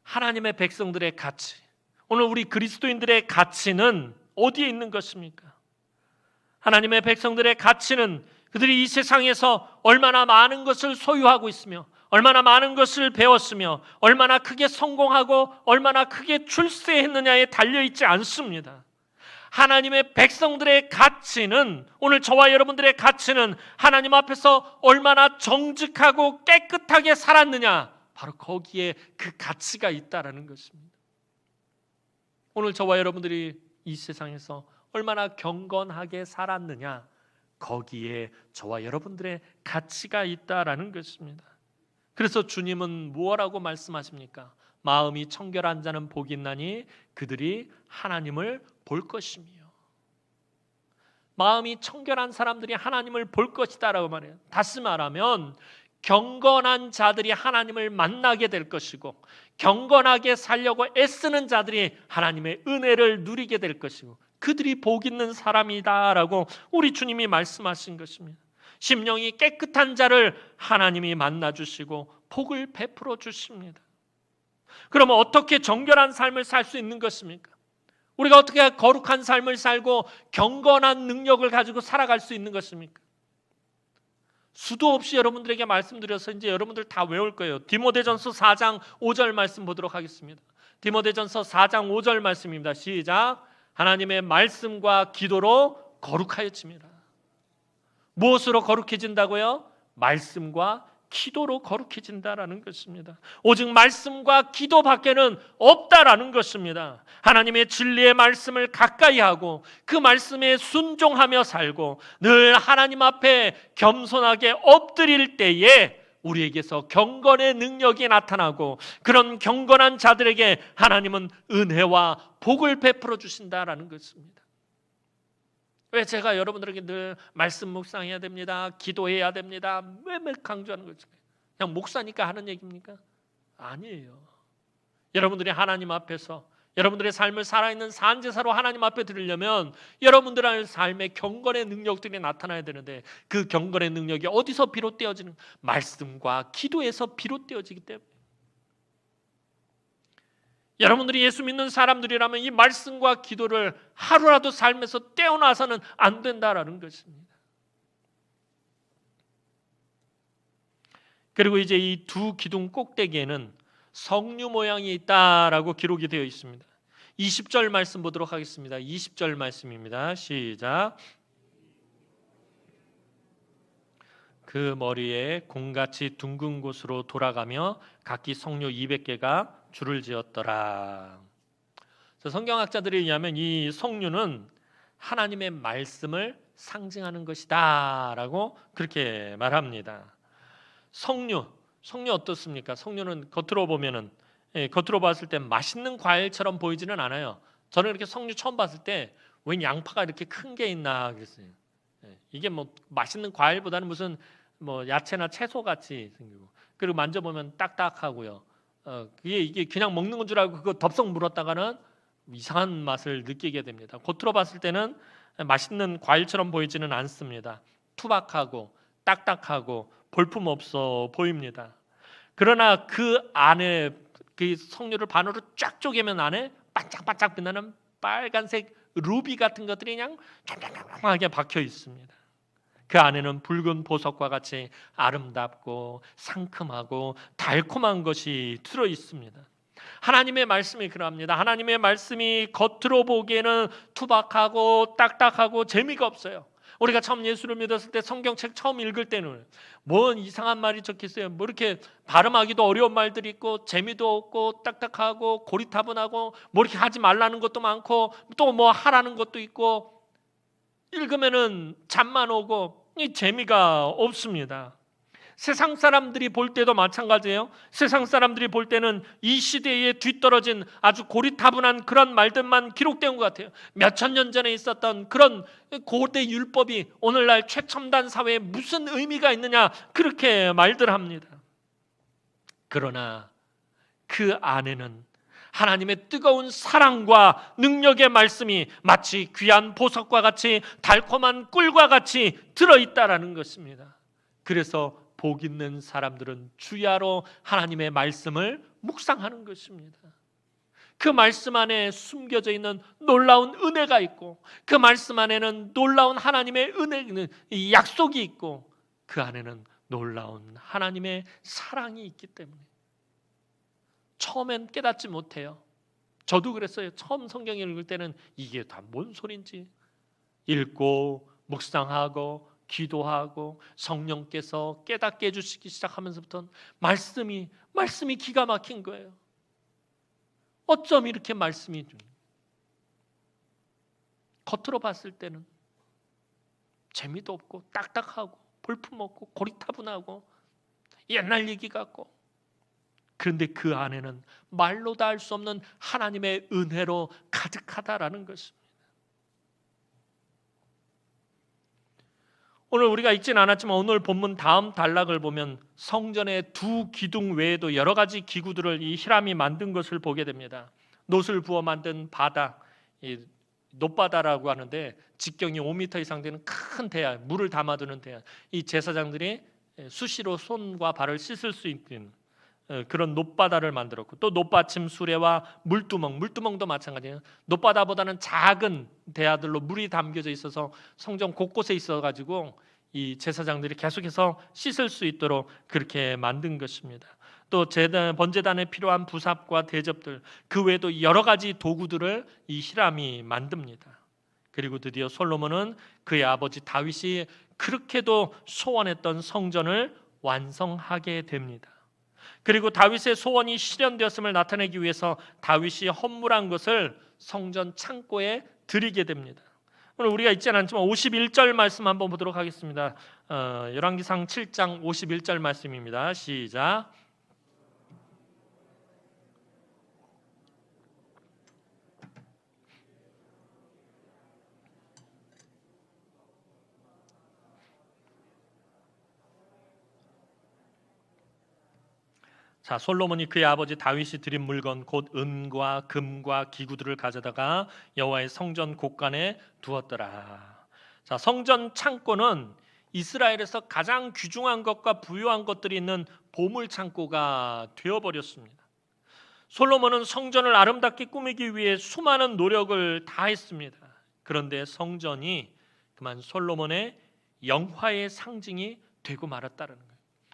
Speaker 1: 하나님의 백성들의 가치, 오늘 우리 그리스도인들의 가치는 어디에 있는 것입니까? 하나님의 백성들의 가치는 그들이 이 세상에서 얼마나 많은 것을 소유하고 있으며 얼마나 많은 것을 배웠으며 얼마나 크게 성공하고 얼마나 크게 출세했느냐에 달려있지 않습니다. 하나님의 백성들의 가치는, 오늘 저와 여러분들의 가치는 하나님 앞에서 얼마나 정직하고 깨끗하게 살았느냐, 바로 거기에 그 가치가 있다라는 것입니다. 오늘 저와 여러분들이 이 세상에서 얼마나 경건하게 살았느냐, 거기에 저와 여러분들의 가치가 있다라는 것입니다. 그래서 주님은 무엇라고 말씀하십니까? 마음이 청결한 자는 복이 있나니 그들이 하나님을 볼 것이며, 마음이 청결한 사람들이 하나님을 볼 것이다라고 말해요. 다시 말하면 경건한 자들이 하나님을 만나게 될 것이고 경건하게 살려고 애쓰는 자들이 하나님의 은혜를 누리게 될 것이고 그들이 복 있는 사람이다라고 우리 주님이 말씀하신 것입니다. 심령이 깨끗한 자를 하나님이 만나주시고 복을 베풀어 주십니다. 그러면 어떻게 정결한 삶을 살 수 있는 것입니까? 우리가 어떻게 거룩한 삶을 살고 경건한 능력을 가지고 살아갈 수 있는 것입니까? 수도 없이 여러분들에게 말씀드려서 이제 여러분들 다 외울 거예요. 디모데전서 4장 5절 말씀 보도록 하겠습니다. 디모데전서 4장 5절 말씀입니다. 시작. 하나님의 말씀과 기도로 거룩하여집니다. 무엇으로 거룩해진다고요? 말씀과 기도로 거룩해진다라는 것입니다. 오직 말씀과 기도밖에는 없다라는 것입니다. 하나님의 진리의 말씀을 가까이 하고 그 말씀에 순종하며 살고 늘 하나님 앞에 겸손하게 엎드릴 때에 우리에게서 경건의 능력이 나타나고 그런 경건한 자들에게 하나님은 은혜와 복을 베풀어 주신다라는 것입니다. 왜 제가 여러분들에게 늘 말씀 묵상해야 됩니다, 기도해야 됩니다, 매매 강조하는 거죠? 그냥 목사니까 하는 얘기입니까? 아니에요. 여러분들이 하나님 앞에서 여러분들의 삶을 살아있는 산제사로 하나님 앞에 드리려면 여러분들의 삶의 경건의 능력들이 나타나야 되는데 그 경건의 능력이 어디서 비롯되어지는? 말씀과 기도에서 비롯되어지기 때문에 여러분들이 예수 믿는 사람들이라면 이 말씀과 기도를 하루라도 삶에서 떼어놔서는 안 된다라는 것입니다. 그리고 이제 이 두 기둥 꼭대기에는 성류 모양이 있다라고 기록이 되어 있습니다. 20절 말씀 보도록 하겠습니다. 20절 말씀입니다. 시작. 그 머리에 공같이 둥근 곳으로 돌아가며 각기 성류 200개가 줄을 지었더라. 성경학자들에 의하면 이 성류는 하나님의 말씀을 상징하는 것이다 라고 그렇게 말합니다. 성류 어떻습니까? 성류는 겉으로 보면은 겉으로 봤을 때 맛있는 과일처럼 보이지는 않아요. 저는 이렇게 성류 처음 봤을 때 웬 양파가 이렇게 큰 게 있나 그랬어요. 이게 뭐 맛있는 과일보다는 무슨 뭐 야채나 채소 같이 생기고, 그리고 만져보면 딱딱하고요. 이게 그냥 먹는 건 줄 알고 그거 덥석 물었다가는 이상한 맛을 느끼게 됩니다. 겉으로 봤을 때는 맛있는 과일처럼 보이지는 않습니다. 투박하고 딱딱하고 볼품 없어 보입니다. 그러나 그 안에 그 성류를 반으로 쫙 쪼개면 안에 반짝반짝 빛나는 빨간색 루비 같은 것들이 그냥 쫙쫙쫙하게 박혀 있습니다. 그 안에는 붉은 보석과 같이 아름답고 상큼하고 달콤한 것이 들어 있습니다. 하나님의 말씀이 그러합니다. 하나님의 말씀이 겉으로 보기에는 투박하고 딱딱하고 재미가 없어요. 우리가 처음 예수를 믿었을 때 성경책 처음 읽을 때는 뭔 이상한 말이 적혀있어요. 뭐 이렇게 발음하기도 어려운 말들이 있고 재미도 없고 딱딱하고 고리타분하고 뭐 이렇게 하지 말라는 것도 많고 또 뭐 하라는 것도 있고 읽으면은 잠만 오고 이 재미가 없습니다. 세상 사람들이 볼 때도 마찬가지예요. 세상 사람들이 볼 때는 이 시대에 뒤떨어진 아주 고리타분한 그런 말들만 기록된 것 같아요. 몇천 년 전에 있었던 그런 고대 율법이 오늘날 최첨단 사회에 무슨 의미가 있느냐 그렇게 말들 합니다. 그러나 그 안에는 하나님의 뜨거운 사랑과 능력의 말씀이 마치 귀한 보석과 같이 달콤한 꿀과 같이 들어있다라는 것입니다. 그래서 복 있는 사람들은 주야로 하나님의 말씀을 묵상하는 것입니다. 그 말씀 안에 숨겨져 있는 놀라운 은혜가 있고 그 말씀 안에는 놀라운 하나님의 은혜, 약속이 있고 그 안에는 놀라운 하나님의 사랑이 있기 때문에 처음엔 깨닫지 못해요. 저도 그랬어요. 처음 성경 읽을 때는 이게 다 뭔 소린지 읽고 묵상하고 기도하고 성령께서 깨닫게 해주시기 시작하면서부터 말씀이 기가 막힌 거예요. 어쩜 이렇게 말씀이 겉으로 봤을 때는 재미도 없고 딱딱하고 볼품없고 고리타분하고 옛날 얘기 같고, 그런데 그 안에는 말로 다 할 수 없는 하나님의 은혜로 가득하다라는 것입니다. 오늘 우리가 읽지는 않았지만 오늘 본문 다음 단락을 보면 성전의 두 기둥 외에도 여러 가지 기구들을 이 히람이 만든 것을 보게 됩니다. 놋을 부어 만든 바다, 이 놋바다라고 하는데 직경이 5m 이상 되는 큰 대야, 물을 담아두는 대야. 이 제사장들이 수시로 손과 발을 씻을 수 있는 그런 놋바다를 만들었고, 또 놋받침 수레와 물두멍도 마찬가지예요. 놋바다보다는 작은 대야들로 물이 담겨져 있어서 성전 곳곳에 있어가지고 이 제사장들이 계속해서 씻을 수 있도록 그렇게 만든 것입니다. 또 번제단에 필요한 부삽과 대접들, 그 외에도 여러 가지 도구들을 이 히람이 만듭니다. 그리고 드디어 솔로몬은 그의 아버지 다윗이 그렇게도 소원했던 성전을 완성하게 됩니다. 그리고 다윗의 소원이 실현되었음을 나타내기 위해서 다윗이 헌물한 것을 성전 창고에 드리게 됩니다. 오늘 우리가 읽지 않았지만 51절 말씀 한번 보도록 하겠습니다. 열왕기상 7장 51절 말씀입니다. 시작. 자, 솔로몬이 그의 아버지 다윗이 드린 물건 곧 은과 금과 기구들을 가져다가 여호와의 성전 곳간에 두었더라. 자, 성전 창고는 이스라엘에서 가장 귀중한 것과 부유한 것들이 있는 보물 창고가 되어버렸습니다. 솔로몬은 성전을 아름답게 꾸미기 위해 수많은 노력을 다했습니다. 그런데 성전이 그만 솔로몬의 영화의 상징이 되고 말았다는 거예요.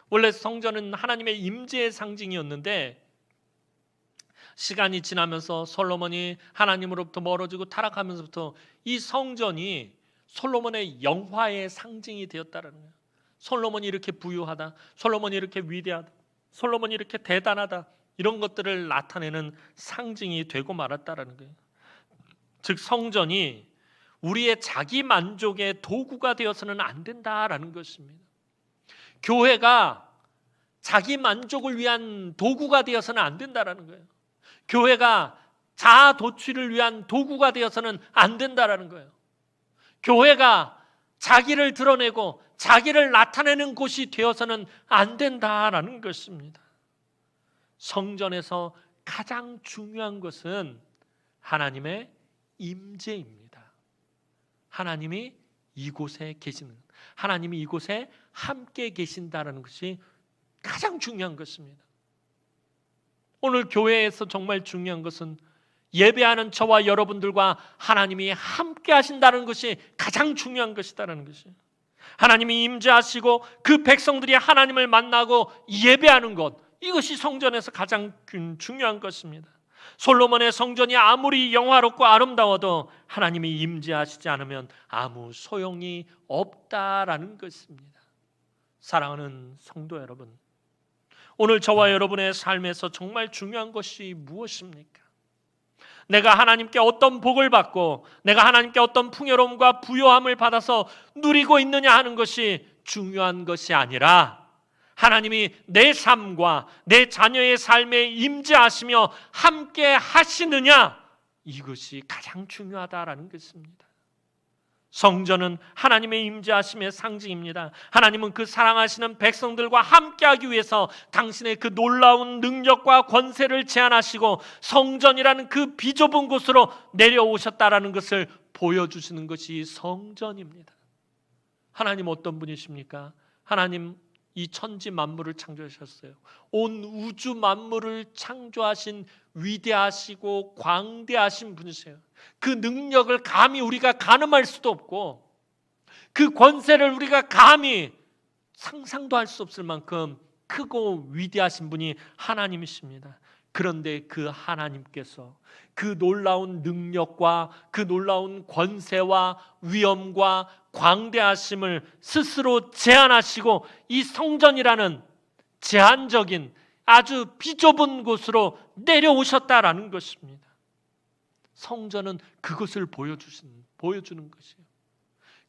Speaker 1: 원래 성전은 하나님의 임재의 상징이었는데 시간이 지나면서 솔로몬이 하나님으로부터 멀어지고 타락하면서부터 이 성전이 솔로몬의 영화의 상징이 되었다는 거예요. 솔로몬이 이렇게 부유하다, 솔로몬이 이렇게 위대하다, 솔로몬이 이렇게 대단하다, 이런 것들을 나타내는 상징이 되고 말았다는 거예요. 즉 성전이 우리의 자기 만족의 도구가 되어서는 안 된다라는 것입니다. 교회가 자기 만족을 위한 도구가 되어서는 안 된다라는 거예요. 교회가 자아 도취를 위한 도구가 되어서는 안 된다라는 거예요. 교회가 자기를 드러내고 자기를 나타내는 곳이 되어서는 안 된다라는 것입니다. 성전에서 가장 중요한 것은 하나님의 임재입니다. 하나님이 이곳에 계시는, 하나님이 이곳에 함께 계신다는 것이 가장 중요한 것입니다. 오늘 교회에서 정말 중요한 것은 예배하는 저와 여러분들과 하나님이 함께 하신다는 것이 가장 중요한 것이다라는 것이에요. 하나님이 임재하시고 그 백성들이 하나님을 만나고 예배하는 것, 이것이 성전에서 가장 중요한 것입니다. 솔로몬의 성전이 아무리 영화롭고 아름다워도 하나님이 임재하시지 않으면 아무 소용이 없다라는 것입니다. 사랑하는 성도 여러분, 오늘 저와 여러분의 삶에서 정말 중요한 것이 무엇입니까? 내가 하나님께 어떤 복을 받고 내가 하나님께 어떤 풍요로움과 부요함을 받아서 누리고 있느냐 하는 것이 중요한 것이 아니라 하나님이 내 삶과 내 자녀의 삶에 임재하시며 함께 하시느냐, 이것이 가장 중요하다라는 것입니다. 성전은 하나님의 임재하심의 상징입니다. 하나님은 그 사랑하시는 백성들과 함께하기 위해서 당신의 그 놀라운 능력과 권세를 제안하시고 성전이라는 그 비좁은 곳으로 내려오셨다라는 것을 보여주시는 것이 성전입니다. 하나님 어떤 분이십니까? 하나님 이 천지 만물을 창조하셨어요. 온 우주 만물을 창조하신 위대하시고 광대하신 분이세요. 그 능력을 감히 우리가 가늠할 수도 없고 그 권세를 우리가 감히 상상도 할 수 없을 만큼 크고 위대하신 분이 하나님이십니다. 그런데 그 하나님께서 그 놀라운 능력과 그 놀라운 권세와 위엄과 광대하심을 스스로 제한하시고 이 성전이라는 제한적인 아주 비좁은 곳으로 내려오셨다라는 것입니다. 성전은 그것을 보여주는 것이에요.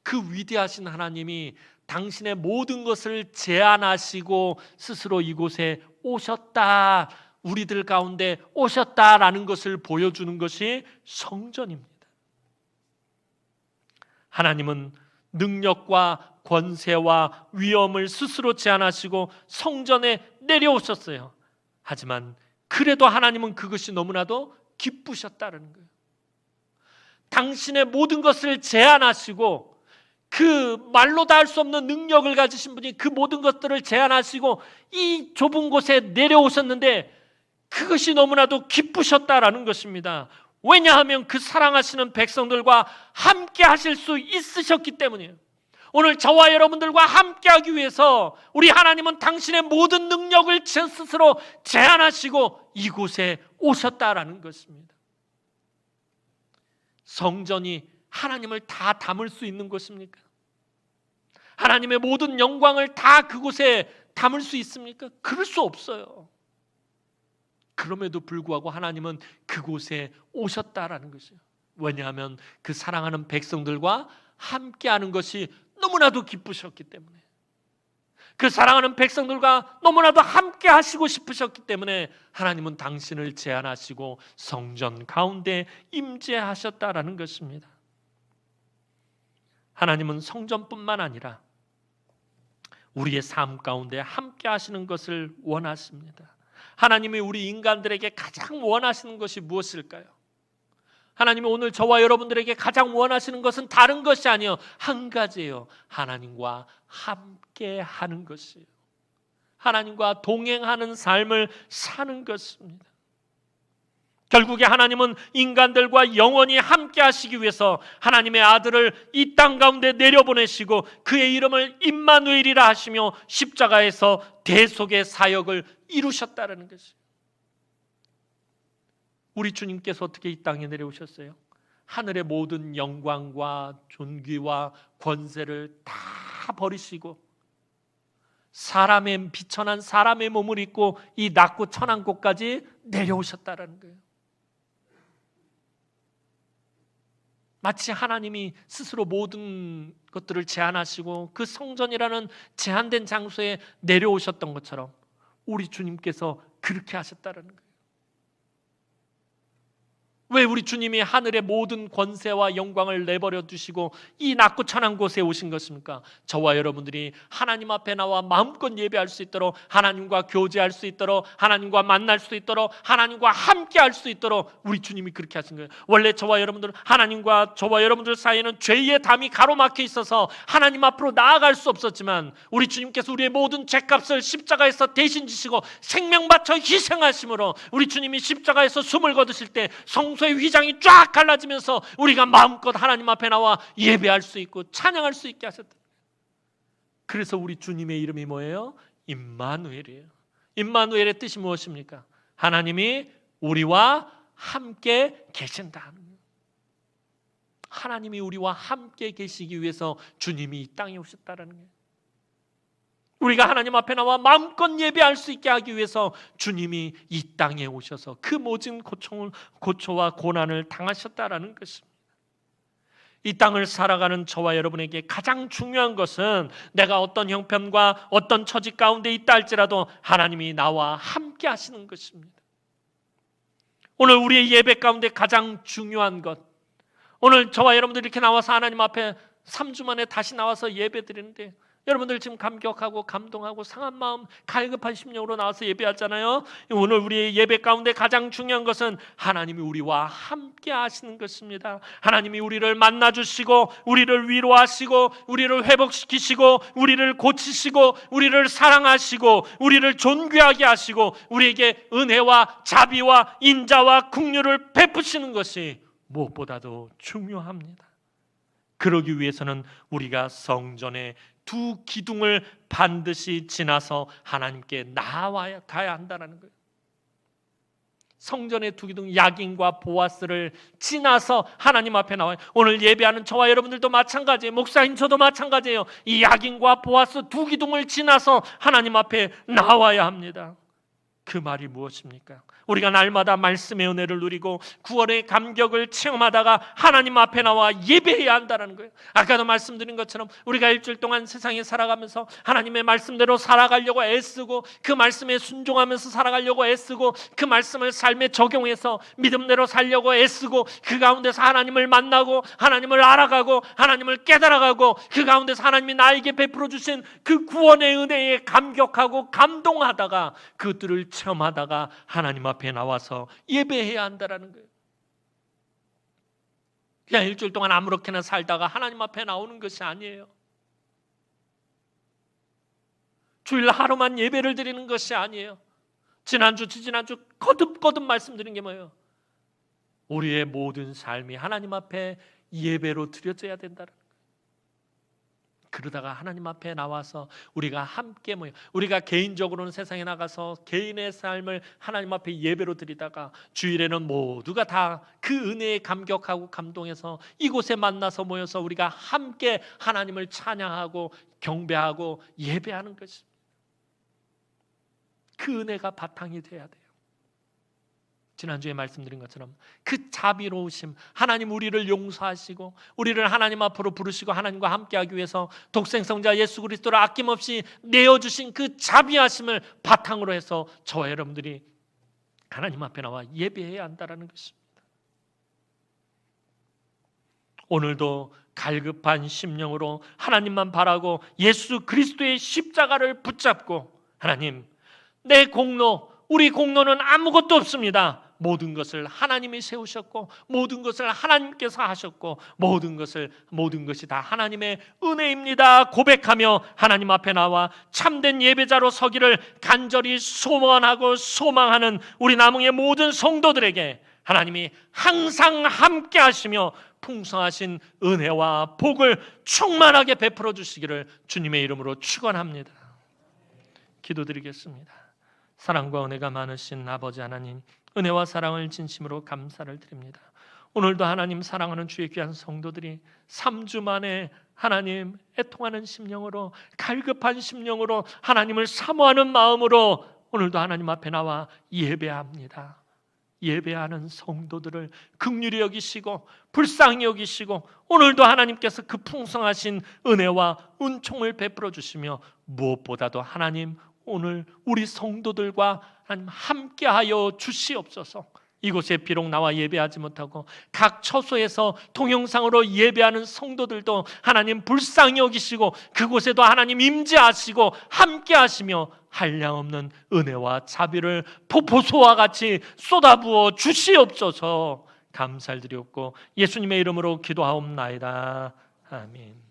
Speaker 1: 그 위대하신 하나님이 당신의 모든 것을 제한하시고 스스로 이곳에 오셨다, 우리들 가운데 오셨다라는 것을 보여주는 것이 성전입니다. 하나님은 능력과 권세와 위엄을 스스로 제한하시고 성전에 내려오셨어요. 하지만 그래도 하나님은 그것이 너무나도 기쁘셨다는 거예요. 당신의 모든 것을 제한하시고 그 말로 다 할 수 없는 능력을 가지신 분이 그 모든 것들을 제안하시고 이 좁은 곳에 내려오셨는데 그것이 너무나도 기쁘셨다라는 것입니다. 왜냐하면 그 사랑하시는 백성들과 함께 하실 수 있으셨기 때문이에요. 오늘 저와 여러분들과 함께 하기 위해서 우리 하나님은 당신의 모든 능력을 제 스스로 제안하시고 이곳에 오셨다라는 것입니다. 성전이 하나님을 다 담을 수 있는 곳입니까? 하나님의 모든 영광을 다 그곳에 담을 수 있습니까? 그럴 수 없어요. 그럼에도 불구하고 하나님은 그곳에 오셨다라는 것이에요. 왜냐하면 그 사랑하는 백성들과 함께하는 것이 너무나도 기쁘셨기 때문에, 그 사랑하는 백성들과 너무나도 함께 하시고 싶으셨기 때문에 하나님은 당신을 제안하시고 성전 가운데 임재하셨다라는 것입니다. 하나님은 성전뿐만 아니라 우리의 삶 가운데 함께 하시는 것을 원하십니다. 하나님이 우리 인간들에게 가장 원하시는 것이 무엇일까요? 하나님이 오늘 저와 여러분들에게 가장 원하시는 것은 다른 것이 아니요, 한 가지예요. 하나님과 함께 하는 것이에요. 하나님과 동행하는 삶을 사는 것입니다. 결국에 하나님은 인간들과 영원히 함께 하시기 위해서 하나님의 아들을 이 땅 가운데 내려보내시고 그의 이름을 임마누엘이라 하시며 십자가에서 대속의 사역을 이루셨다는 것이에요. 우리 주님께서 어떻게 이 땅에 내려오셨어요? 하늘의 모든 영광과 존귀와 권세를 다 버리시고 사람의 비천한 사람의 몸을 입고 이 낮고 천한 곳까지 내려오셨다는 거예요. 마치 하나님이 스스로 모든 것들을 제한하시고 그 성전이라는 제한된 장소에 내려오셨던 것처럼 우리 주님께서 그렇게 하셨다는 거예요. 왜 우리 주님이 하늘의 모든 권세와 영광을 내버려 두시고 이 낮고 천한 곳에 오신 것입니까? 저와 여러분들이 하나님 앞에 나와 마음껏 예배할 수 있도록, 하나님과 교제할 수 있도록, 하나님과 만날 수 있도록, 하나님과 함께 할 수 있도록 우리 주님이 그렇게 하신 거예요. 원래 저와 여러분들 사이에는 죄의 담이 가로막혀 있어서 하나님 앞으로 나아갈 수 없었지만 우리 주님께서 우리의 모든 죄값을 십자가에서 대신 지시고 생명 바쳐 희생하심으로 우리 주님이 십자가에서 숨을 거두실 때 성소의 휘장이 쫙 갈라지면서 우리가 마음껏 하나님 앞에 나와 예배할 수 있고 찬양할 수 있게 하셨다. 그래서 우리 주님의 이름이 뭐예요? 임마누엘이에요. 임마누엘의 뜻이 무엇입니까? 하나님이 우리와 함께 계신다. 하나님이 우리와 함께 계시기 위해서 주님이 이 땅에 오셨다는 거예요. 우리가 하나님 앞에 나와 마음껏 예배할 수 있게 하기 위해서 주님이 이 땅에 오셔서 그 모든 고초와 고난을 당하셨다라는 것입니다. 이 땅을 살아가는 저와 여러분에게 가장 중요한 것은 내가 어떤 형편과 어떤 처지 가운데 있다 할지라도 하나님이 나와 함께 하시는 것입니다. 오늘 우리의 예배 가운데 가장 중요한 것, 오늘 저와 여러분들이 이렇게 나와서 하나님 앞에 3주 만에 다시 나와서 예배 드리는데 여러분들 지금 감격하고 감동하고 상한 마음, 갈급한 심령으로 나와서 예배하잖아요. 오늘 우리의 예배 가운데 가장 중요한 것은 하나님이 우리와 함께 하시는 것입니다. 하나님이 우리를 만나주시고 우리를 위로하시고 우리를 회복시키시고 우리를 고치시고 우리를 사랑하시고 우리를 존귀하게 하시고 우리에게 은혜와 자비와 인자와 긍휼을 베푸시는 것이 무엇보다도 중요합니다. 그러기 위해서는 우리가 성전에 두 기둥을 반드시 지나서 하나님께 나아가야 한다는 거예요. 성전의 두 기둥, 야긴과 보아스를 지나서 하나님 앞에 나와요. 오늘 예배하는 저와 여러분들도 마찬가지예요. 목사님 저도 마찬가지예요. 이 야긴과 보아스 두 기둥을 지나서 하나님 앞에 나와야 합니다. 그 말이 무엇입니까? 우리가 날마다 말씀의 은혜를 누리고 구원의 감격을 체험하다가 하나님 앞에 나와 예배해야 한다는 거예요. 아까도 말씀드린 것처럼 우리가 일주일 동안 세상에 살아가면서 하나님의 말씀대로 살아가려고 애쓰고 그 말씀에 순종하면서 살아가려고 애쓰고 그 말씀을 삶에 적용해서 믿음대로 살려고 애쓰고 그 가운데서 하나님을 만나고 하나님을 알아가고 하나님을 깨달아가고 그 가운데서 하나님이 나에게 베풀어 주신 그 구원의 은혜에 감격하고 감동하다가 그것들을 체험하다가 하나님 앞에 나와서 예배해야 한다는 거예요. 그냥 일주일 동안 아무렇게나 살다가 하나님 앞에 나오는 것이 아니에요. 주일 하루만 예배를 드리는 것이 아니에요. 지난주 거듭 말씀드린 게 뭐예요? 우리의 모든 삶이 하나님 앞에 예배로 드려져야 된다는 거예요. 그러다가 하나님 앞에 나와서 우리가 함께 모여, 우리가 개인적으로는 세상에 나가서 개인의 삶을 하나님 앞에 예배로 드리다가 주일에는 모두가 다 그 은혜에 감격하고 감동해서 이곳에 만나서 모여서 우리가 함께 하나님을 찬양하고 경배하고 예배하는 것입니다. 그 은혜가 바탕이 돼야 돼요. 지난주에 말씀드린 것처럼 그 자비로우심, 하나님 우리를 용서하시고 우리를 하나님 앞으로 부르시고 하나님과 함께하기 위해서 독생성자 예수 그리스도를 아낌없이 내어주신 그 자비하심을 바탕으로 해서 저와 여러분들이 하나님 앞에 나와 예배해야 한다는 것입니다. 오늘도 갈급한 심령으로 하나님만 바라고 예수 그리스도의 십자가를 붙잡고, 하나님, 내 공로, 우리 공로는 아무것도 없습니다. 모든 것을 하나님이 세우셨고 모든 것을 하나님께서 하셨고 모든 것이 다 하나님의 은혜입니다 고백하며 하나님 앞에 나와 참된 예배자로 서기를 간절히 소원하고 소망하는 우리 남흥의 모든 성도들에게 하나님이 항상 함께 하시며 풍성하신 은혜와 복을 충만하게 베풀어 주시기를 주님의 이름으로 축원합니다. 기도드리겠습니다. 사랑과 은혜가 많으신 아버지 하나님, 은혜와 사랑을 진심으로 감사를 드립니다. 오늘도 하나님 사랑하는 주의 귀한 성도들이 3주 만에 하나님 애통하는 심령으로, 갈급한 심령으로, 하나님을 사모하는 마음으로 오늘도 하나님 앞에 나와 예배합니다. 예배하는 성도들을 긍휼히 여기시고 불쌍히 여기시고 오늘도 하나님께서 그 풍성하신 은혜와 은총을 베풀어 주시며 무엇보다도 하나님 오늘 우리 성도들과 하나님 함께하여 주시옵소서. 이곳에 비록 나와 예배하지 못하고 각 처소에서 동영상으로 예배하는 성도들도 하나님 불쌍히 여기시고 그곳에도 하나님 임재하시고 함께하시며 한량없는 은혜와 자비를 폭포수와 같이 쏟아부어 주시옵소서. 감사를 드리옵고 예수님의 이름으로 기도하옵나이다. 아멘.